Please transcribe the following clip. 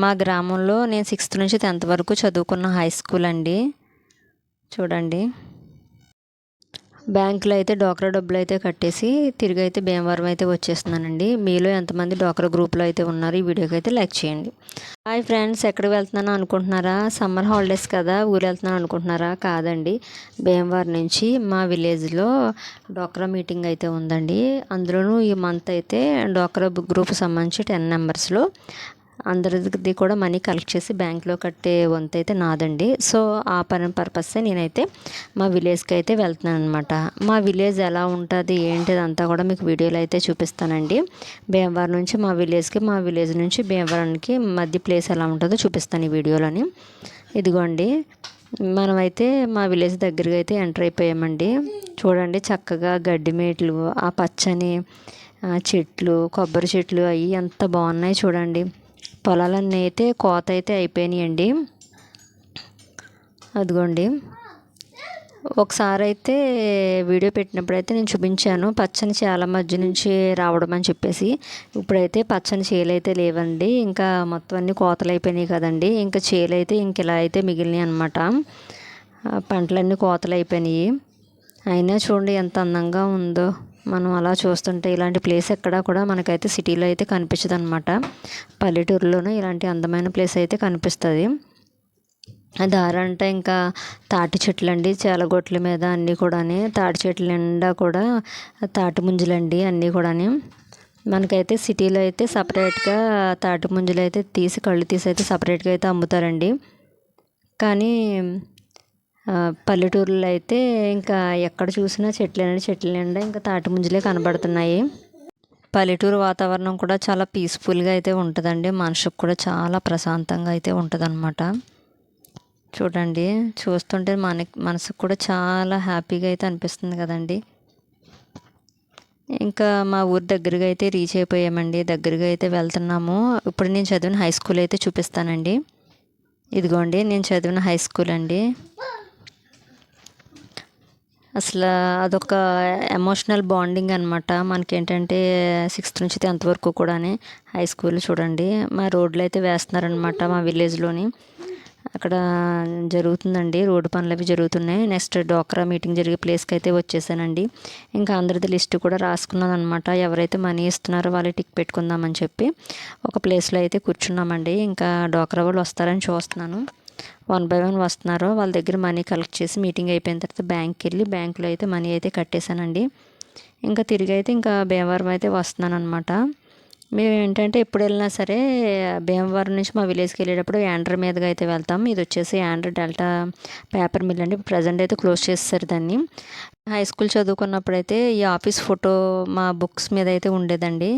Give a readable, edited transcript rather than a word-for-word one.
మా గ్రామంలో నేను 6th నుంచి 10th వరకు చదువుకున్న హై స్కూల్ అండి. చూడండి, బ్యాంకులో అయితే డ్వాక్రా డబ్బులు అయితే కట్టేసి తిరిగి అయితే భీమవరం అయితే వచ్చేస్తున్నానండి. మీలో ఎంతమంది డ్వాక్రా గ్రూప్లో అయితే ఉన్నారు, ఈ వీడియోకి అయితే లైక్ చేయండి. హాయ్ ఫ్రెండ్స్, ఎక్కడికి వెళ్తున్నాను అనుకుంటున్నారా? సమ్మర్ హాలిడేస్ కదా, ఊరు వెళ్తున్నాను అనుకుంటున్నారా? కాదండి, భీమవరం నుంచి మా విలేజ్లో డ్వాక్రా మీటింగ్ అయితే ఉందండి. అందులోనూ ఈ మంత్ అయితే డ్వాక్రా గ్రూప్ సంబంధించి 10 మెంబర్స్లో అందరిది కూడా మనీ కలెక్ట్ చేసి బ్యాంక్లో కట్టే వంతు అయితే నాదండి. సో ఆ పర్పస్సే నేనైతే మా విలేజ్కి అయితే వెళ్తున్నాను అనమాట. మా విలేజ్ ఎలా ఉంటుంది ఏంటిది అంతా కూడా మీకు వీడియోలో అయితే చూపిస్తానండి. భీమవరం నుంచి మా విలేజ్ నుంచి భీమవరానికి మధ్య ప్లేస్ ఎలా ఉంటుందో చూపిస్తాను ఈ వీడియోలోని. ఇదిగోండి, మనమైతే మా విలేజ్ దగ్గరగా అయితే ఎంటర్ అయిపోయామండి. చూడండి, చక్కగా గడ్డి మేట్లు, ఆ పచ్చని చెట్లు, కొబ్బరి చెట్లు అవి ఎంత బాగున్నాయి చూడండి. పొలాలన్నీ అయితే కోత అయితే అయిపోయినాయండి. అదిగోండి, ఒకసారి అయితే వీడియో పెట్టినప్పుడు అయితే నేను చూపించాను పచ్చని చేల మధ్య నుంచి రావడం అని చెప్పేసి. ఇప్పుడైతే పచ్చని చేలు అయితే లేవండి, ఇంకా మొత్తం అన్నీ కోతలు అయిపోయినాయి కదండి. ఇంకా చేలు అయితే ఇంక ఇలా అయితే మిగిలినాయి అనమాట. పంటలన్నీ కోతలు అయిపోయినాయి. అయినా చూడండి ఎంత అందంగా ఉందో. మనం అలా చూస్తుంటే ఇలాంటి ప్లేస్ ఎక్కడా కూడా మనకైతే సిటీలో అయితే కనిపించదు అనమాట. పల్లెటూరులోనూ ఇలాంటి అందమైన ప్లేస్ అయితే కనిపిస్తుంది. దారంటే ఇంకా తాటి చెట్లు అండి, చేలగొట్ల మీద అన్నీ కూడా తాటి చెట్ల నిండా కూడా తాటి ముంజలండి అన్నీ కూడా. మనకైతే సిటీలో అయితే సపరేట్గా తాటి ముంజలు అయితే కళ్ళు తీసి అయితే సపరేట్గా అయితే అమ్ముతారండి. కానీ పల్లెటూరులో అయితే ఇంకా ఎక్కడ చూసినా చెట్ల నిండా ఇంకా తాటి ముంజలే కనబడుతున్నాయి. పల్లెటూరు వాతావరణం కూడా చాలా పీస్ఫుల్గా అయితే ఉంటుందండి. మనసుకు కూడా చాలా ప్రశాంతంగా అయితే ఉంటుంది అనమాట. చూడండి, చూస్తుంటే మనసుకు కూడా చాలా హ్యాపీగా అయితే అనిపిస్తుంది కదండి. ఇంకా మా ఊరు దగ్గరగా అయితే రీచ్ అయిపోయామండి. దగ్గరగా అయితే వెళ్తున్నాము. ఇప్పుడు నేను చదివిన హై స్కూల్ అయితే చూపిస్తానండి. ఇదిగోండి, నేను చదివిన హై స్కూల్ అండి. అసలు అదొక ఎమోషనల్ బాండింగ్ అనమాట. మనకేంటంటే 6th నుంచి 10th వరకు కూడా హై స్కూల్ చూడండి. మా రోడ్లు అయితే వేస్తున్నారనమాట మా విలేజ్లోని. అక్కడ జరుగుతుందండి, రోడ్డు పనులు అవి జరుగుతున్నాయి. నెక్స్ట్ డ్వాక్రా మీటింగ్ జరిగే ప్లేస్కి అయితే వచ్చేసానండి. ఇంకా అందరిది లిస్ట్ కూడా రాసుకున్నాను అనమాట. ఎవరైతే మనీ ఇస్తున్నారో వాళ్ళే టిక్ పెట్టుకుందామని చెప్పి ఒక ప్లేస్లో అయితే కూర్చున్నామండి. ఇంకా డ్వాక్రా వాళ్ళు వస్తారని చూస్తున్నాను. 1 by 1 వస్తున్నారు. వాళ్ళ దగ్గర మనీ కలెక్ట్ చేసి మీటింగ్ అయిపోయిన తర్వాత బ్యాంక్కి వెళ్ళి బ్యాంకులో అయితే మనీ అయితే కట్టేశానండి. ఇంకా తిరిగి అయితే ఇంకా భీమవరం అయితే వస్తున్నాను అనమాట. మేము ఏంటంటే ఎప్పుడు వెళ్ళినా సరే భీమవరం నుంచి మా విలేజ్కి వెళ్ళేటప్పుడు యాండ్ర మీదుగా అయితే వెళ్తాం. ఇది వచ్చేసి యాండ్ర డెల్టా పేపర్ మిల్ అండి. ప్రజెంట్ అయితే క్లోజ్ చేస్తారు దాన్ని. హై స్కూల్ చదువుకున్నప్పుడు అయితే ఈ ఆఫీస్ ఫోటో మా బుక్స్ మీద అయితే ఉండేదండి.